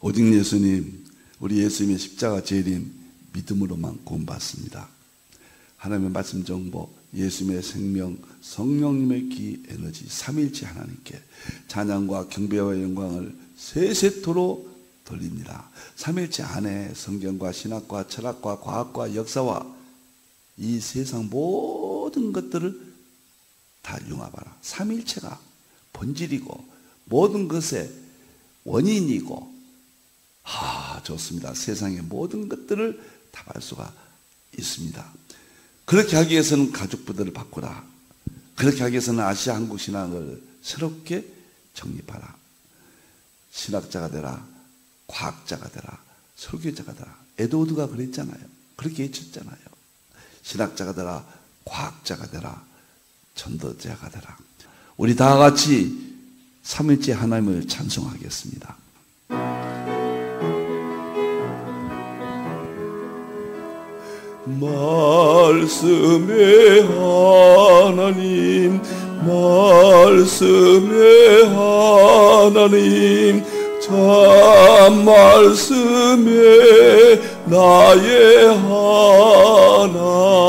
오직 예수님, 우리 예수님의 십자가 재림 믿음으로만 구원받습니다. 하나님의 말씀 정보, 예수님의 생명, 성령님의 기 에너지, 삼위일체 하나님께 찬양과 경배와 영광을 세세토록 돌립니다. 삼위일체 안에 성경과 신학과 철학과 과학과 역사와 이 세상 모든 것들을 다 융합하라. 삼위일체가 본질이고 모든 것의 원인이고, 좋습니다. 세상의 모든 것들을 답할 수가 있습니다. 그렇게 하기 위해서는 가족부들을 바꾸라. 그렇게 하기 위해서는 아시아 한국 신학을 새롭게 정립하라. 신학자가 되라, 과학자가 되라, 설교자가 되라. 에드워드가 그랬잖아요. 그렇게 외쳤잖아요. 신학자가 되라, 과학자가 되라, 전도자가 되라. 우리 다 같이 삼위일체 하나님을 찬송하겠습니다. 말씀의 하나님, 말씀의 하나님, 참 말씀의 나의 하나님,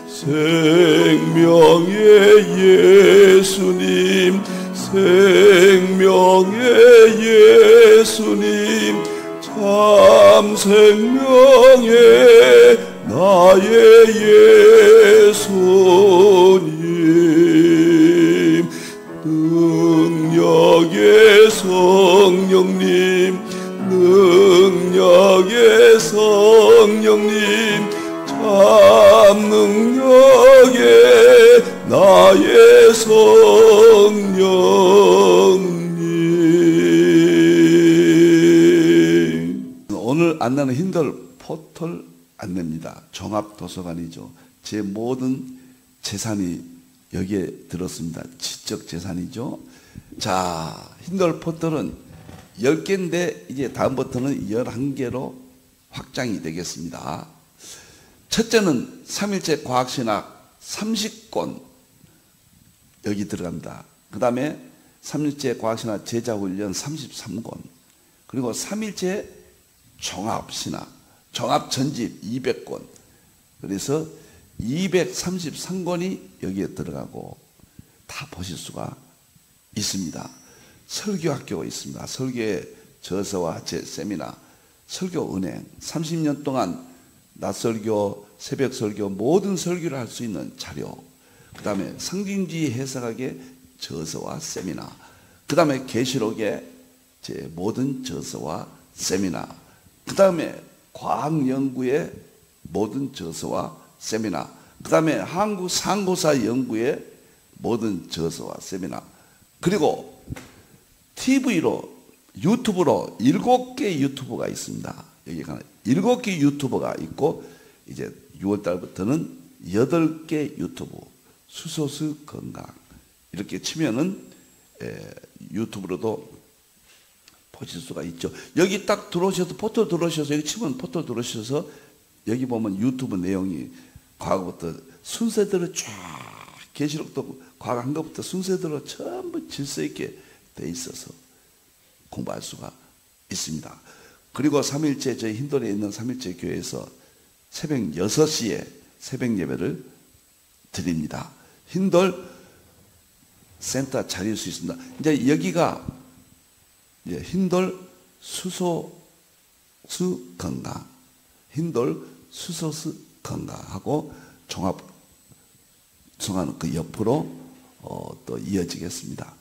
생명의 예수님, 생명의 예수님, 참 생명의 나의 예수님, 능력의 성령님, 능력의 성령님, 참 능력의 나의 성령님. 오늘 안내는 힌들 포털 안내입니다. 종합도서관이죠. 제 모든 재산이 여기에 들었습니다. 지적 재산이죠. 자, 힌들 포털은 10개인데 이제 다음부터는 11개로 확장이 되겠습니다. 첫째는 삼일체 과학신학 30권 여기 들어갑니다. 그 다음에 삼일체 과학신학 제자훈련 33권, 그리고 삼일체 종합신학 종합전집 200권, 그래서 233권이 여기에 들어가고 다 보실 수가 있습니다. 설교학교가 있습니다. 설교의 저서와 세미나, 설교은행, 30년 동안 낮설교, 새벽설교, 모든 설교를 할 수 있는 자료, 그 다음에 성경주의 해석학의 저서와 세미나, 그 다음에 계시록의 제 모든 저서와 세미나, 그 다음에 과학연구의 모든 저서와 세미나, 그 다음에 한국 상고사 연구의 모든 저서와 세미나, 그리고 TV로, 유튜브로 7개 유튜브가 있습니다. 여기가 7개 유튜브가 있고, 이제 6월 달부터는 8개 유튜브, 수소수 건강 이렇게 치면은 유튜브로도 보실 수가 있죠. 여기 딱 들어오셔서 포털 들어오셔서 여기 치면 포털 들어오셔서 여기 보면 유튜브 내용이 과거부터 순서대로 쫙, 계시록도 과거 한 것부터 순서대로 전부 질서 있게 돼 있어서 공부할 수가 있습니다. 그리고 삼일체, 저희 힌돌에 있는 삼일체 교회에서 새벽 6시에 새벽 예배를 드립니다. 힌돌 센터 차릴 수 있습니다. 이제 여기가 힌돌 수소수 건강, 힌돌 수소수 건강하고 종합 성화는 그 옆으로 또 이어지겠습니다.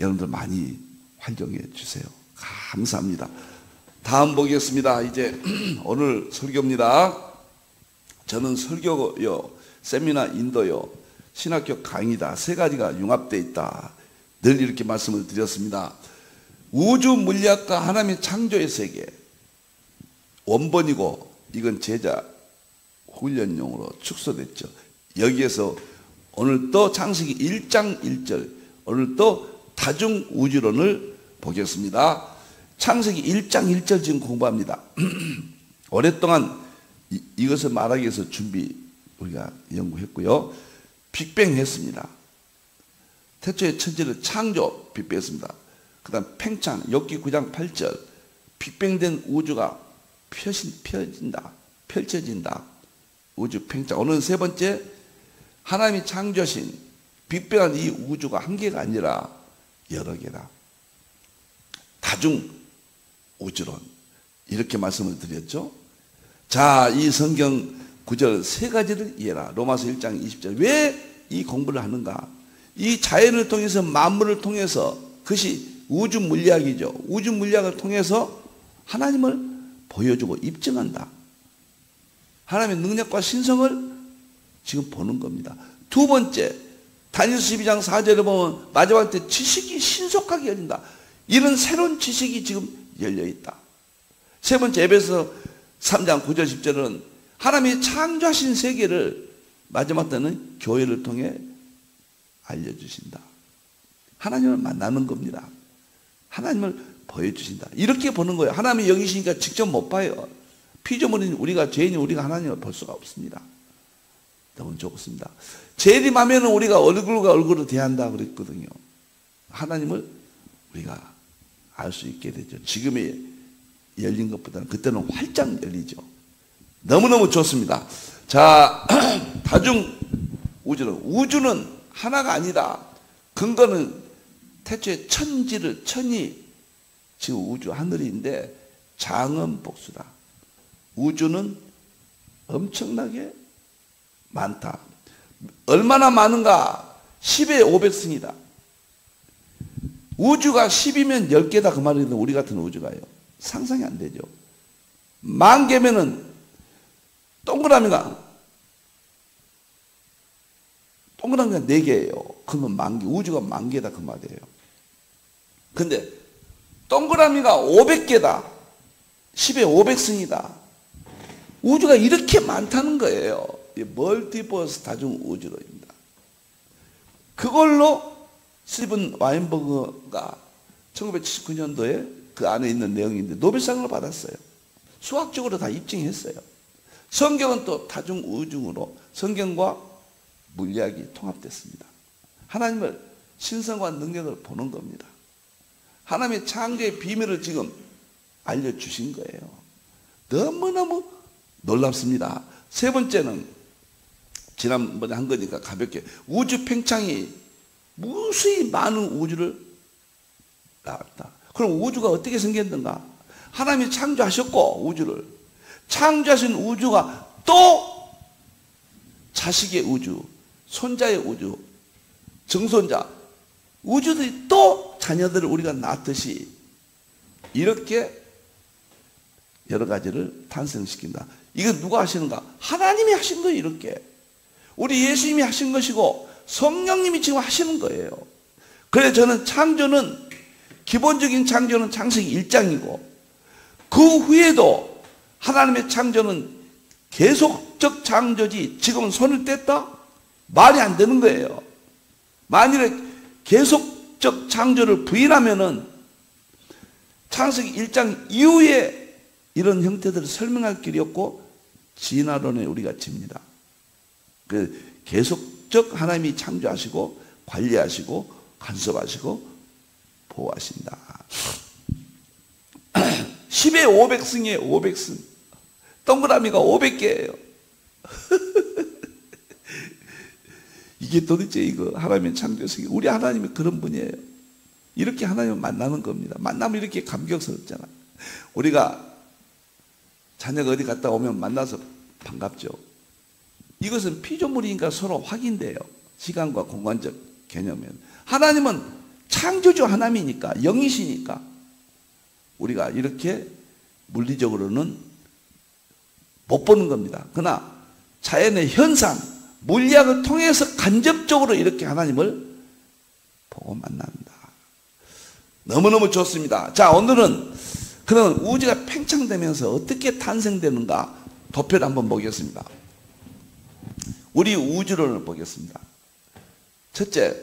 여러분들 많이 활용해 주세요. 감사합니다. 다음 보겠습니다. 이제 오늘 설교입니다. 저는 설교요, 세미나 인도요, 신학교 강의다, 세 가지가 융합되어 있다. 늘 이렇게 말씀을 드렸습니다. 우주 물리학과 하나님의 창조의 세계 원본이고, 이건 제자 훈련용으로 축소됐죠. 여기에서 오늘 또 창세기 1장 1절, 오늘 또 다중우주론을 보겠습니다. 창세기 1장 1절 지금 공부합니다. 오랫동안 이것을 말하기 위해서 우리가 연구했고요. 빅뱅 했습니다. 태초의 천지를 창조 빅뱅 했습니다. 그 다음 팽창, 욥기 9장 8절. 빅뱅된 우주가 펼쳐진다. 우주 팽창. 오늘 세 번째, 하나님이 창조하신 빅뱅한 이 우주가 한 개가 아니라 여러 개다. 다중 우주론. 이렇게 말씀을 드렸죠. 자, 이 성경 구절 세 가지를 이해라. 로마서 1장 20절. 왜 이 공부를 하는가? 이 자연을 통해서, 만물을 통해서, 그것이 우주 물리학이죠. 우주 물리학을 통해서 하나님을 보여주고 입증한다. 하나님의 능력과 신성을 지금 보는 겁니다. 두 번째, 다니엘서 12장 4절에 보면 마지막 때 지식이 신속하게 열린다. 이런 새로운 지식이 지금 열려있다. 세 번째, 에베소 3장 9절 10절은 하나님이 창조하신 세계를 마지막 때는 교회를 통해 알려주신다. 하나님을 만나는 겁니다. 하나님을 보여주신다. 이렇게 보는 거예요. 하나님이 여기 계시니까 직접 못 봐요. 피조물인 우리가, 죄인인 우리가 하나님을 볼 수가 없습니다. 너무 좋습니다. 재림하면 우리가 얼굴과 얼굴을 대한다 그랬거든요. 하나님을 우리가 알 수 있게 되죠. 지금의 열린 것보다는 그때는 활짝 열리죠. 너무너무 좋습니다. 자, 다중 우주는 하나가 아니라 근거는 태초에 천이 지금 우주 하늘인데 장엄복수다. 우주는 엄청나게 많다. 얼마나 많은가? 10의 500승이다. 우주가 10이면 10개다 그 말이거든요. 우리 같은 우주가요. 상상이 안 되죠. 10,000개면은 동그라미가 4개예요. 그러면 10,000개, 우주가 10,000개다 그 말이에요. 근데 동그라미가 500개다. 10의 500승이다. 우주가 이렇게 많다는 거예요. 멀티버스 다중 우주론입니다. 그걸로 스티븐 와인버그가 1979년도에 그 안에 있는 내용인데 노벨상을 받았어요. 수학적으로 다 입증했어요. 성경은 또 다중 우주로 성경과 물리학이 통합됐습니다. 하나님을 신성과 능력을 보는 겁니다. 하나님의 창조의 비밀을 지금 알려주신 거예요. 너무너무 놀랍습니다. 세 번째는 지난번에 한 거니까 가볍게, 우주 팽창이 무수히 많은 우주를 낳았다. 그럼 우주가 어떻게 생겼는가? 하나님이 창조하셨고, 우주를 창조하신 우주가 또 자식의 우주, 손자의 우주, 정손자 우주들이 또 자녀들을 우리가 낳듯이 이렇게 여러 가지를 탄생시킨다. 이거 누가 하시는가? 하나님이 하신 거예요. 이렇게 우리 예수님이 하신 것이고 성령님이 지금 하시는 거예요. 그래서 저는 창조는, 기본적인 창조는 창세기 1장이고 그 후에도 하나님의 창조는 계속적 창조지 지금은 손을 뗐다? 말이 안 되는 거예요. 만일에 계속적 창조를 부인하면은 창세기 1장 이후에 이런 형태들을 설명할 길이 없고 진화론에 우리가 집니다. 그 계속적 하나님이 창조하시고 관리하시고 간섭하시고 보호하신다. 10의 500승이에요. 500승. 동그라미가 500개예요. 이게 도대체 이거 하나님의 창조성이, 우리 하나님이 그런 분이에요. 이렇게 하나님을 만나는 겁니다. 만나면 이렇게 감격스럽잖아. 우리가 자녀가 어디 갔다 오면 만나서 반갑죠. 이것은 피조물이니까 서로 확인돼요. 시간과 공간적 개념은. 하나님은 창조주 하나님이니까, 영이시니까 우리가 이렇게 물리적으로는 못 보는 겁니다. 그러나 자연의 현상, 물리학을 통해서 간접적으로 이렇게 하나님을 보고 만난다. 너무너무 좋습니다. 자, 오늘은 그런 우주가 팽창되면서 어떻게 탄생되는가 도표를 한번 보겠습니다. 우리 우주론을 보겠습니다. 첫째,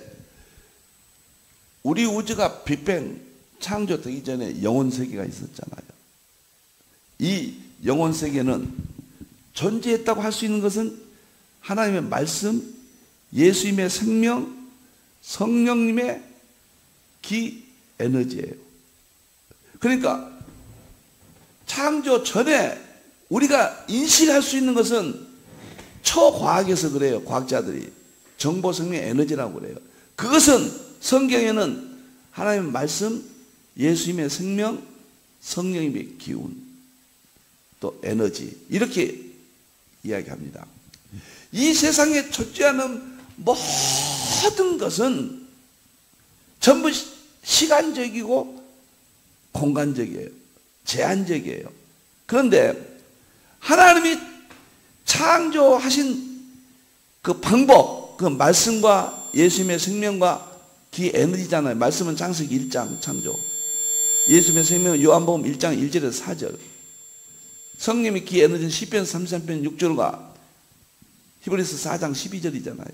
우리 우주가 빅뱅 창조되기 전에 영혼 세계가 있었잖아요. 이 영혼 세계는 존재했다고 할 수 있는 것은 하나님의 말씀, 예수님의 생명, 성령님의 기 에너지예요. 그러니까 창조 전에 우리가 인식할 수 있는 것은 초과학에서 그래요. 과학자들이 정보, 생명, 에너지라고 그래요. 그것은 성경에는 하나님의 말씀, 예수님의 생명, 성령님의 기운, 또 에너지 이렇게 이야기합니다. 이 세상에 존재하는 모든 것은 전부 시간적이고 공간적이에요. 제한적이에요. 그런데 하나님이 창조하신 그 방법, 그 말씀과 예수님의 생명과 기 에너지잖아요. 말씀은 창세기 1장 창조, 예수님의 생명은 요한복음 1장 1절에서 4절, 성령의 기 에너지는 시편 33편 6절과 히브리서 4장 12절이잖아요.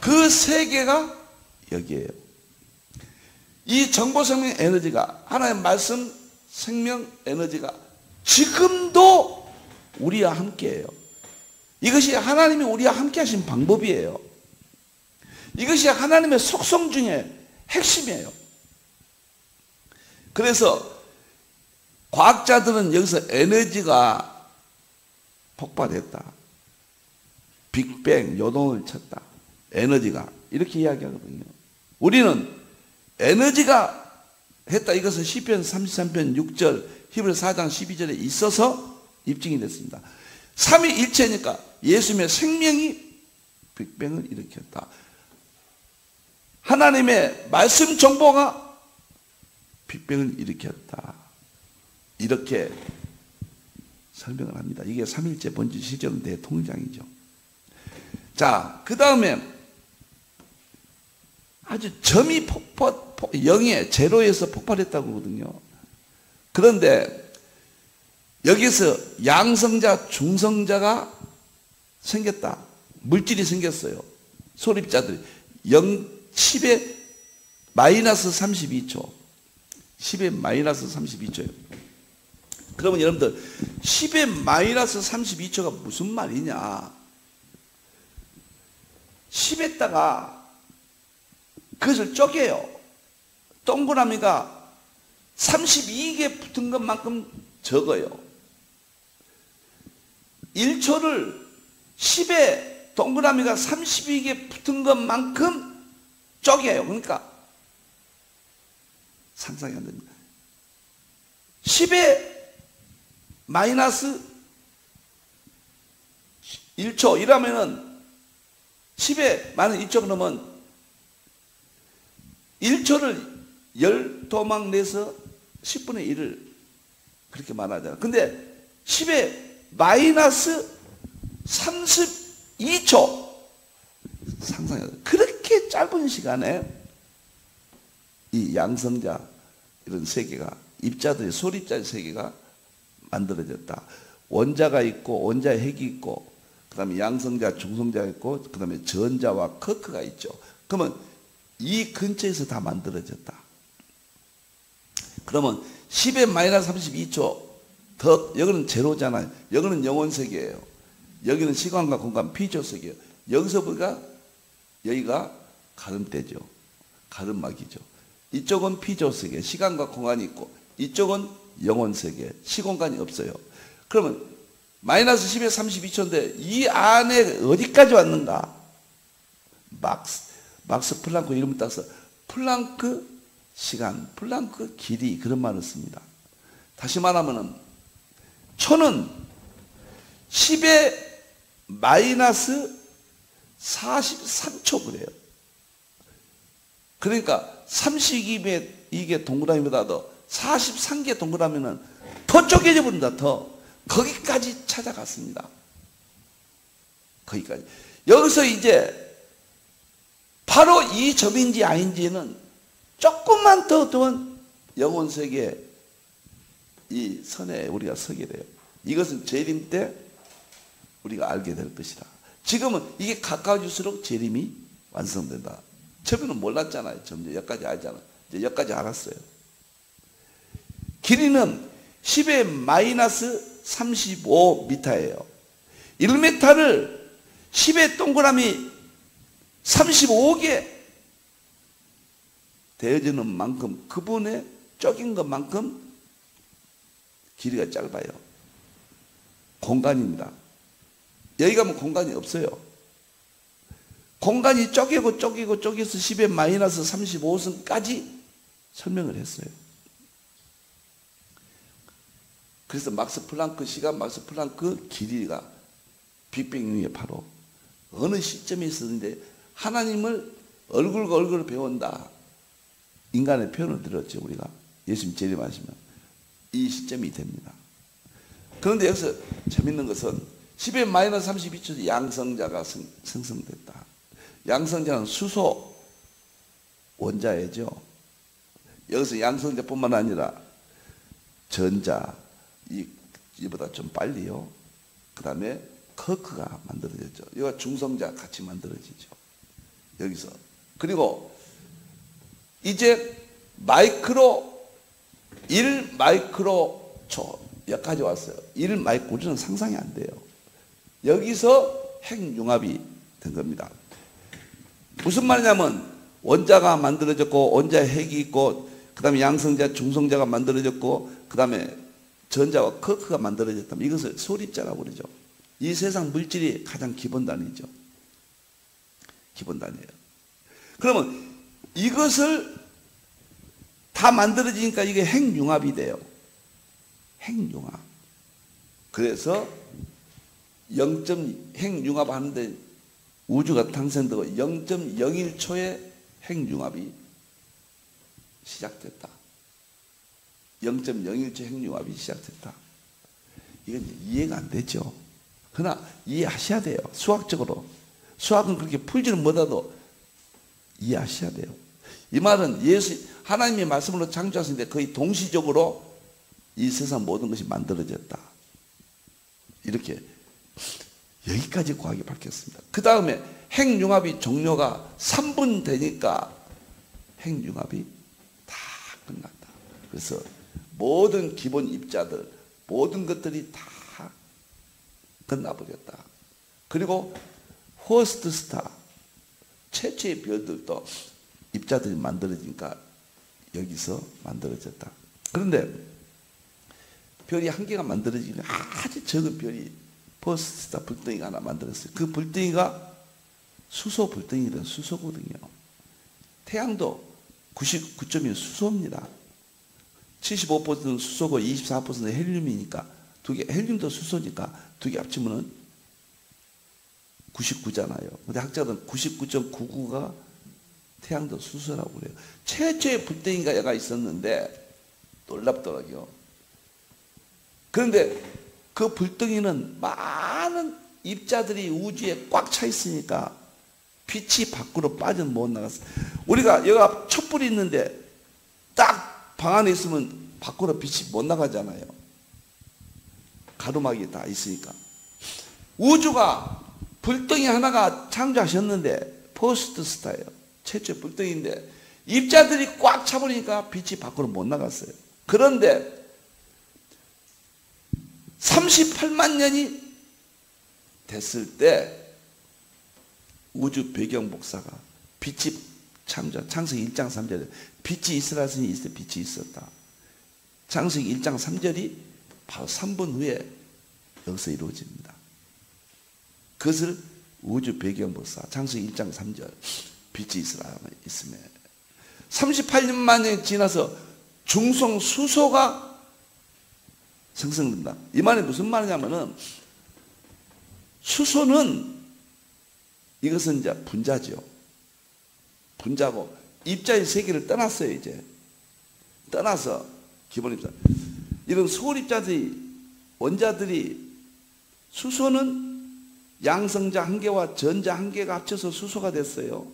그 세 개가 여기에요. 이 정보, 생명, 에너지가, 하나님의 말씀, 생명, 에너지가 지금도 우리와 함께해요. 이것이 하나님이 우리와 함께 하신 방법이에요. 이것이 하나님의 속성 중에 핵심이에요. 그래서 과학자들은 여기서 에너지가 폭발했다, 빅뱅, 요동을 쳤다, 에너지가 이렇게 이야기하거든요. 우리는 에너지가 했다, 이것은 시편 33편 6절, 히브리서 4장 12절에 있어서 입증이 됐습니다. 삼위일체니까 예수님의 생명이 빅뱅을 일으켰다. 하나님의 말씀 정보가 빅뱅을 일으켰다. 이렇게 설명을 합니다. 이게 삼위일체 본질 실존 대통령이죠. 자, 그 다음에 아주 점이 영의 제로에서 폭발했다고 하거든요. 그런데 여기서 양성자, 중성자가 생겼다. 물질이 생겼어요. 소립자들이 10의 마이너스 32초. 10의 마이너스 32초예요. 그러면 여러분들 10의 마이너스 32초가 무슨 말이냐? 10에다가 그것을 쪼개요. 동그라미가 32개 붙은 것만큼 적어요. 1초를 10에 동그라미가 32개 붙은 것만큼 쪼개요. 그러니까 상상이 안 됩니다. 10에 마이너스 1초 이라면은 10에 마이너스 1초 그러면 1초를 10토막 내서 10분의 1을 그렇게 말하잖아요. 근데 10에 마이너스 32초 상상해요. 그렇게 짧은 시간에 이 양성자 이런 세계가, 입자들의 소립자의 세계가 만들어졌다. 원자가 있고 원자의 핵이 있고 그 다음에 양성자, 중성자가 있고 그 다음에 전자와 커크가 있죠. 그러면 이 근처에서 다 만들어졌다. 그러면 10의 마이너스 32초 더, 여기는 제로잖아요. 여기는 영혼세계예요. 여기는 시간과 공간 피조세계예요. 여기서 보니까 여기가 가름대죠. 가름막이죠. 이쪽은 피조세계, 시간과 공간이 있고 이쪽은 영혼세계, 시공간이 없어요. 그러면 마이너스 10의 32초인데 이 안에 어디까지 왔는가? 막스 플랑크 이름을 따서 플랑크 시간, 플랑크 길이 그런 말을 씁니다. 다시 말하면은 초는 10의 마이너스 43초 그래요. 그러니까 32개 동그라미보다도 43개 동그라미는 더 쪼개져 버린다. 더 거기까지 찾아갔습니다. 거기까지. 여기서 이제 바로 이 점인지 아닌지는 조금만 더 두면 영혼세계 이 선에 우리가 서게 돼요. 이것은 재림 때 우리가 알게 될 것이다. 지금은 이게 가까워질수록 재림이 완성된다. 처음에는 몰랐잖아요. 점점 여기까지 알잖아요. 이제 여기까지 알았어요. 길이는 10의 마이너스 35m예요. 1m를 10의 동그라미 35개 되어지는 만큼 그분의 쪼긴 것만큼 길이가 짧아요. 공간입니다. 여기 가면 공간이 없어요. 공간이 쪼개고 쪼개서 10의 마이너스 35승까지 설명을 했어요. 그래서 막스 플랑크 시간, 막스 플랑크 길이가 빅뱅 이후에 바로 어느 시점에 있었는데 하나님을 얼굴과 얼굴을 배운다. 인간의 표현을 들었죠. 우리가 예수님 재림하시면 이 시점이 됩니다. 그런데 여기서 재밌는 것은 10의 마이너스 32초에 양성자가 생성됐다. 양성자는 수소 원자예죠. 여기서 양성자뿐만 아니라 전자, 이보다 좀 빨리요. 그 다음에 커크가 만들어졌죠. 이거 중성자 같이 만들어지죠. 여기서. 그리고 이제 마이크로 1마이크로초 여기까지 왔어요. 1마이크로는 상상이 안 돼요. 여기서 핵융합이 된 겁니다. 무슨 말이냐면 원자가 만들어졌고 원자에 핵이 있고 그 다음에 양성자, 중성자가 만들어졌고 그 다음에 전자와 커크가 만들어졌다면 이것을 소립자라고 그러죠. 이 세상 물질이 가장 기본단위죠. 기본단위예요. 그러면 이것을 다 만들어지니까 이게 핵융합이 돼요. 핵융합. 그래서 핵융합 하는데 우주가 탄생되고 0.01초에 핵융합이 시작됐다. 0.01초 핵융합이 시작됐다. 이건 이해가 안 되죠. 그러나 이해하셔야 돼요. 수학적으로. 수학은 그렇게 풀지는 못해도 이해하셔야 돼요. 이 말은 하나님의 말씀으로 창조하셨는데 거의 동시적으로 이 세상 모든 것이 만들어졌다. 이렇게 여기까지 과학이 밝혔습니다. 그 다음에 핵융합이 종료가 3분 되니까 핵융합이 다 끝났다. 그래서 모든 기본 입자들, 모든 것들이 다 끝나버렸다. 그리고 호스트 스타, 최초의 별들도 입자들이 만들어지니까 여기서 만들어졌다. 그런데 별이 한 개가 만들어지면 아주 적은 별이 호스트 스타 불덩이가 하나 만들었어요. 그 불덩이가 수소 불덩이든 수소거든요. 태양도 99.1 수소입니다. 75%는 수소고 24%는 헬륨이니까 헬륨도 수소니까 두 개 합치면은 99잖아요. 근데 학자들은 99.99가 태양도 수소라고 그래요. 최초의 불덩이가 얘가 있었는데 놀랍더라고요. 그런데 그 불덩이는 많은 입자들이 우주에 꽉 차 있으니까 빛이 밖으로 빠져 못 나갔어요. 우리가 여기가 촛불이 있는데 딱 방 안에 있으면 밖으로 빛이 못 나가잖아요. 가로막이 다 있으니까. 우주가 불덩이 하나가 창조하셨는데 포스트 스타예요. 최초의 불덩이인데 입자들이 꽉 차버리니까 빛이 밖으로 못 나갔어요. 그런데 38만 년이 됐을 때 우주 배경 복사가 빛이 창세기 1장 3절에 빛이 있으라 하시니 있을 때 빛이 있었다. 창세기 1장 3절이 바로 3분 후에 여기서 이루어집니다. 그것을 우주 배경 복사 창세기 1장 3절 빛이 있으라 있으면 38만 년이 지나서 중성 수소가 생성된다. 이 말이 무슨 말이냐면은 수소는 이것은 이제 분자죠. 분자고 입자의 세계를 떠났어요. 이제 떠나서 기본 입자 이런 소울 입자들이 원자들이 수소는 양성자 한 개와 전자 한 개가 합쳐서 수소가 됐어요.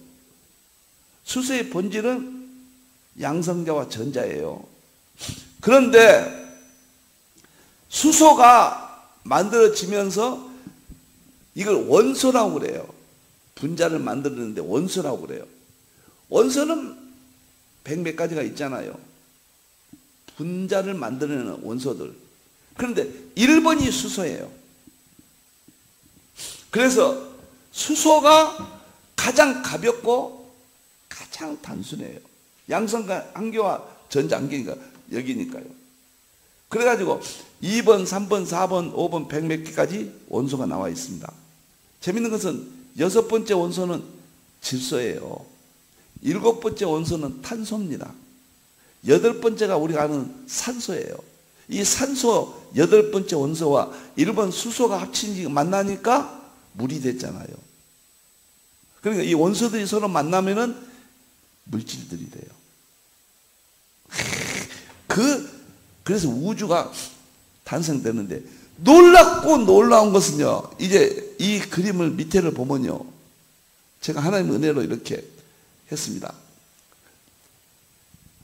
수소의 본질은 양성자와 전자예요. 그런데 수소가 만들어지면서 이걸 원소라고 그래요. 분자를 만들었는데 원소라고 그래요. 원소는 100몇 가지가 있잖아요. 분자를 만들어내는 원소들. 그런데 1번이 수소예요. 그래서 수소가 가장 가볍고 가장 단순해요. 양성자 한 개와 전자 한 개니까 여기니까요. 그래가지고 2번, 3번, 4번, 5번, 100 몇 개까지 원소가 나와 있습니다. 재밌는 것은 6번째 원소는 질소예요. 7번째 원소는 탄소입니다. 8번째가 우리가 아는 산소예요. 이 산소 8번째 원소와 1번 수소가 합친지 만나니까 물이 됐잖아요. 그러니까 이 원소들이 서로 만나면은 물질들이 돼요. 그래서 우주가 탄생되는데, 놀랍고 놀라운 것은요, 이제 이 그림을 밑에를 보면요, 제가 하나님의 은혜로 이렇게 했습니다.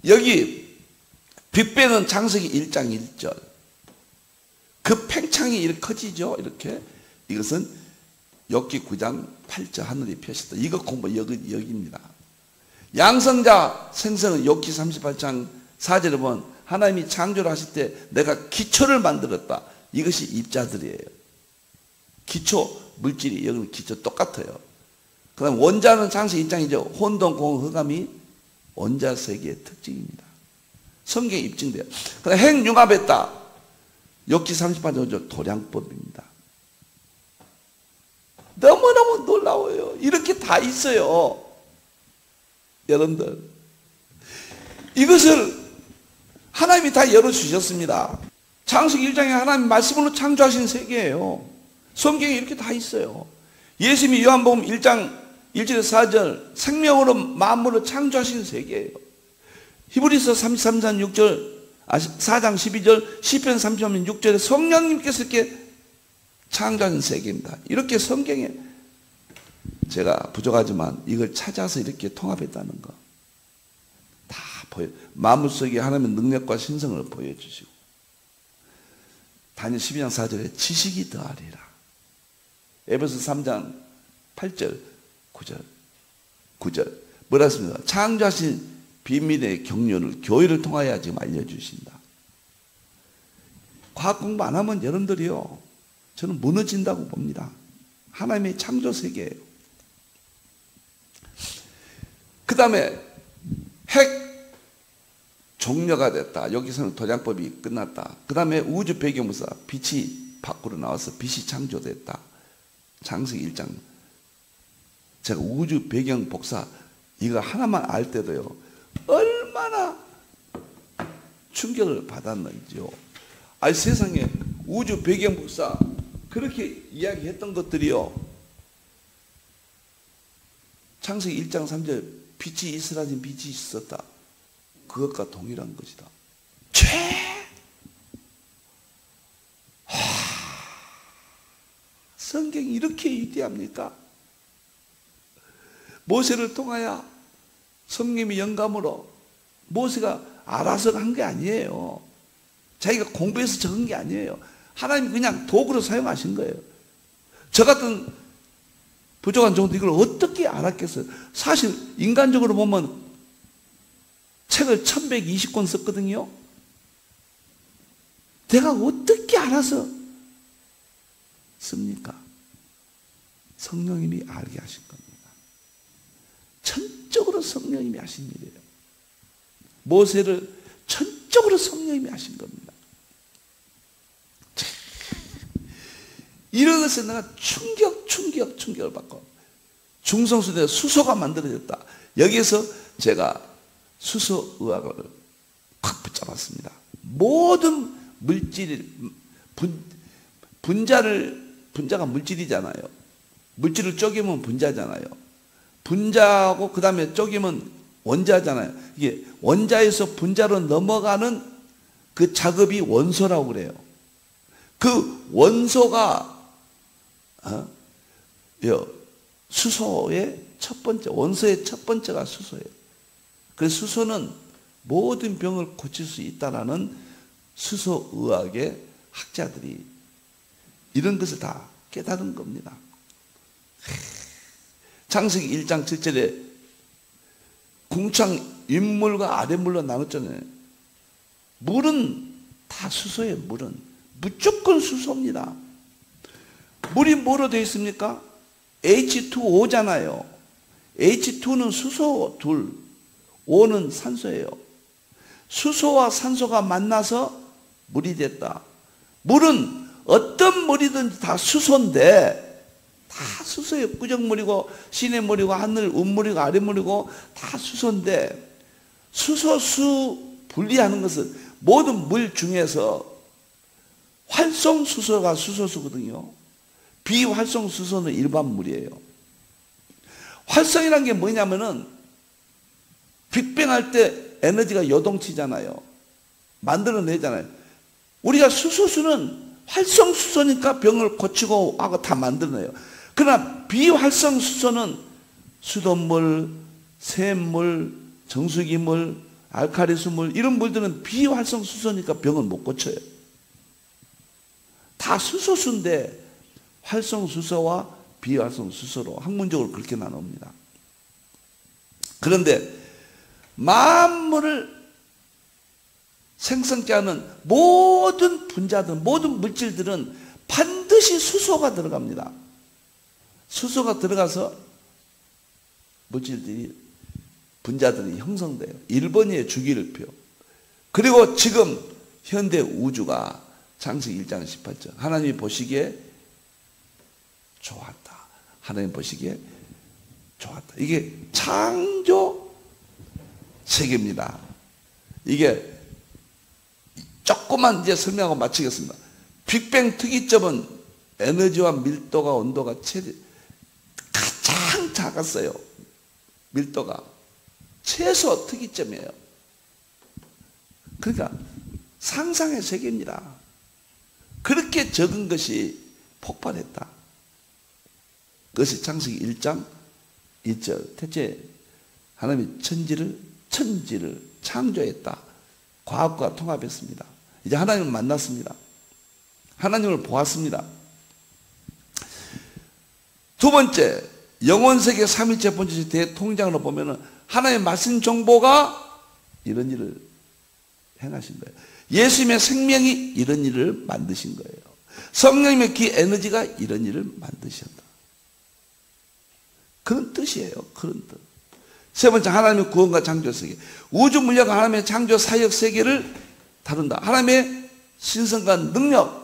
여기 빅뱅은 창세기 1장 1절. 그 팽창이 이렇게 커지죠. 이렇게. 이것은 욥기 9장 8절 하늘이 펴셨다. 이거 공부 여기입니다. 양성자 생성은 욥기 38장 4절에 보면 하나님이 창조를 하실 때 내가 기초를 만들었다. 이것이 입자들이에요. 기초 물질이 여기는 기초 똑같아요. 그 다음 원자는 창세기 1장이죠. 혼동, 공허, 흑암이 원자 세계의 특징입니다. 성경에 입증돼요. 그 다음 핵융합했다. 욥기 38장 도량법입니다. 너무너무 놀라워요. 이렇게 다 있어요. 여러분들, 이것을 하나님이 다 열어주셨습니다. 창세기 1장에 하나님 말씀으로 창조하신 세계예요. 성경에 이렇게 다 있어요. 예수님이 요한복음 1장 1절에서 4절 생명으로 만물을 창조하신 세계예요. 히브리서 33장 6절 4장 12절 시편 33장 6절에 성령님께서 이렇게 창조하신 세계입니다. 이렇게 성경에 제가 부족하지만 이걸 찾아서 이렇게 통합했다는 거 다 보여. 만물 속에 하나님의 능력과 신성을 보여주시고, 다니엘 12장 4절에 지식이 더하리라. 에베소 3장 8절 9절 뭐라 했습니까? 창조하신 비밀의 경륜을 교회를 통하여 지금 알려주신다. 과학 공부 안 하면 여러분들이요, 저는 무너진다고 봅니다. 하나님의 창조 세계예요. 그 다음에 핵 종료가 됐다. 여기서는 도량법이 끝났다. 그 다음에 우주 배경부사 빛이 밖으로 나와서 빛이 창조됐다. 창세기 1장. 제가 우주 배경 복사 이거 하나만 알 때도요, 얼마나 충격을 받았는지요. 아니, 세상에 우주 배경 복사 그렇게 이야기했던 것들이요, 창세기 1장 3절 빛이 있으라진 빛이 있었다. 그것과 동일한 것이다. 성경이 이렇게 위대합니까? 모세를 통하여 성령의 영감으로, 모세가 알아서 한 게 아니에요. 자기가 공부해서 적은 게 아니에요. 하나님이 그냥 도구로 사용하신 거예요. 저 같은 부족한 정도 이걸 어떻게 알았겠어요? 사실 인간적으로 보면 책을 1120권 썼거든요. 내가 어떻게 알아서 씁니까? 성령님이 알게 하신 겁니다. 전적으로 성령님이 하신 일이에요. 모세를 전적으로 성령님이 하신 겁니다. 이런 것에 내가 충격을 받고, 중성수대 수소가 만들어졌다. 여기에서 제가 수소의학을 확 붙잡았습니다. 모든 물질, 분자가 물질이잖아요. 물질을 쪼개면 분자잖아요. 분자하고 그 다음에 쪼개면 원자잖아요. 이게 원자에서 분자로 넘어가는 그 작업이 원소라고 그래요. 그 원소가 수소의 첫 번째, 원소의 첫 번째가 수소예요. 그래서 수소는 모든 병을 고칠 수 있다라는 수소의학의 학자들이 이런 것을 다 깨달은 겁니다. 창세기 1장 7절에 궁창 윗물과 아랫물로 나눴잖아요. 물은 다 수소예요. 물은 무조건 수소입니다. 물이 뭐로 되어 있습니까? H2O잖아요. H2는 수소 둘, O는 산소예요. 수소와 산소가 만나서 물이 됐다. 물은 어떤 물이든지 다 수소인데, 다 수소예요. 꾸정물이고 시냇물이고 하늘 운물이고 아랫물이고 다 수소인데, 수소수 분리하는 것은 모든 물 중에서 활성수소가 수소수거든요. 비활성수소는 일반 물이에요. 활성이라는 게 뭐냐면은 빅뱅할 때 에너지가 요동치잖아요. 만들어내잖아요. 우리가 수소수는 활성수소니까 병을 고치고 하고 다 만들어내요. 그러나 비활성수소는 수돗물, 샘물, 정수기물, 알칼리수물 이런 물들은 비활성수소니까 병은 못 고쳐요. 다 수소수인데 활성수소와 비활성수소로 학문적으로 그렇게 나눕니다. 그런데 만물을 생성케 하는 모든 분자들, 모든 물질들은 반드시 수소가 들어갑니다. 수소가 들어가서 물질들이, 분자들이 형성돼요. 1번이에요. 주기율표. 그리고 지금 현대 우주가 창세기 1장 18절 하나님이 보시기에 좋았다. 하나님 보시기에 좋았다. 이게 창조 세계입니다. 이게 조금만 이제 설명하고 마치겠습니다. 빅뱅 특이점은 에너지와 밀도가, 온도가 가장 작았어요. 밀도가 최소 특이점이에요. 그러니까 상상의 세계입니다. 그렇게 적은 것이 폭발했다. 그것이 창세기 1장 2절. 대체 하나님이 천지를 창조했다. 과학과 통합했습니다. 이제 하나님을 만났습니다. 하나님을 보았습니다. 두 번째, 영혼세계 삼위일체 본질 대통장으로 보면은 하나님의 말씀 정보가 이런 일을 행하신 거예요. 예수님의 생명이 이런 일을 만드신 거예요. 성령님의 기 에너지가 이런 일을 만드셨다. 그런 뜻이에요. 그런 뜻. 세 번째, 하나님의 구원과 창조 세계. 우주 물리가 하나님의 창조 사역 세계를 다룬다. 하나님의 신성과 능력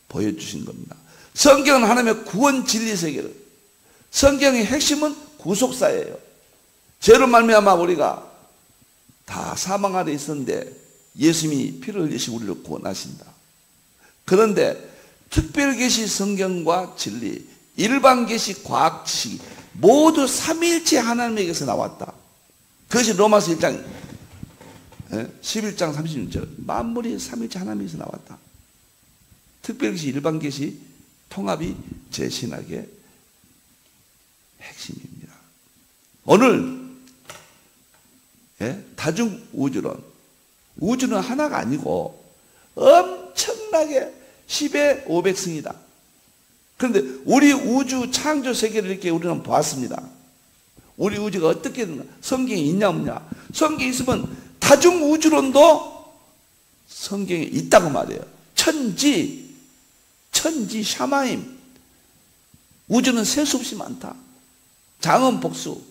보여주신 겁니다. 성경은 하나님의 구원 진리 세계를, 성경의 핵심은 구속사예요. 죄로 말미암아 우리가 다 사망 아래 있었는데 예수님이 피를 흘리시고 우리를 구원하신다. 그런데 특별 계시 성경과 진리, 일반 계시 과학 지식이 모두 삼위일체 하나님에게서 나왔다. 그것이 로마서 1장 11장 36절 만물이 삼위일체 하나님에게서 나왔다. 특별 계시, 일반 계시 통합이 제 신학의 핵심입니다. 오늘 다중우주론, 우주는 하나가 아니고 엄청나게 10의 500승이다. 그런데 우리 우주 창조 세계를 이렇게 우리는 보았습니다. 우리 우주가 어떻게 되나? 성경에 있냐 없냐? 성경에 있으면 다중우주론도 성경에 있다고 말해요. 천지, 샤마임. 우주는 셀 수 없이 많다. 장엄 복수.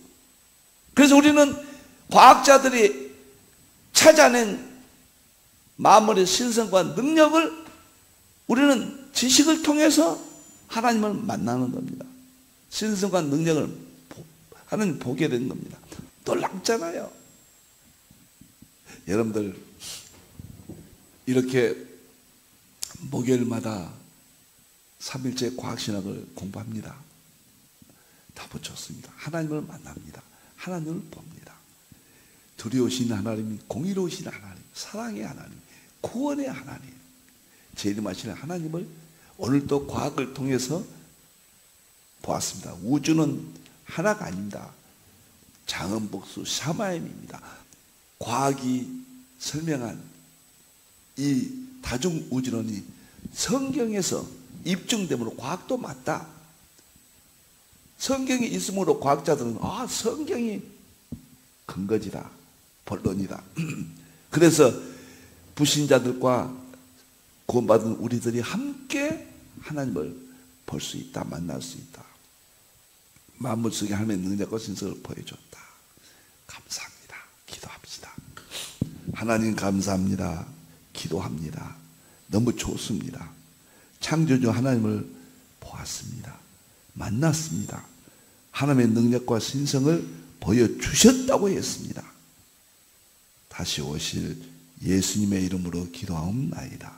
그래서 우리는 과학자들이 찾아낸 만물의 신성과 능력을 우리는 지식을 통해서 하나님을 만나는 겁니다. 신성과 능력을 하나님 보게 되는 겁니다. 놀랍잖아요. 여러분들 이렇게 목요일마다 삼일째 과학신학을 공부합니다. 너무 좋습니다. 하나님을 만납니다. 하나님을 봅니다. 두려우신 하나님, 공의로우신 하나님, 사랑의 하나님, 구원의 하나님, 재림하시는 하나님을 오늘도 과학을 통해서 보았습니다. 우주는 하나가 아닙니다. 장엄복수 샤마임입니다. 과학이 설명한 이 다중우주론이 성경에서 입증됨으로 과학도 맞다. 성경이 있으므로 과학자들은 성경이 근거지다, 본론이다. 그래서 불신자들과 구원받은 우리들이 함께 하나님을 볼 수 있다, 만날 수 있다. 만물 속에 하나님의 능력과 신성을 보여줬다. 감사합니다. 기도합시다. 하나님 감사합니다. 기도합니다. 너무 좋습니다. 창조주 하나님을 보았습니다. 만났습니다. 하나님의 능력과 신성을 보여주셨다고 했습니다. 다시 오실 예수님의 이름으로 기도하옵나이다.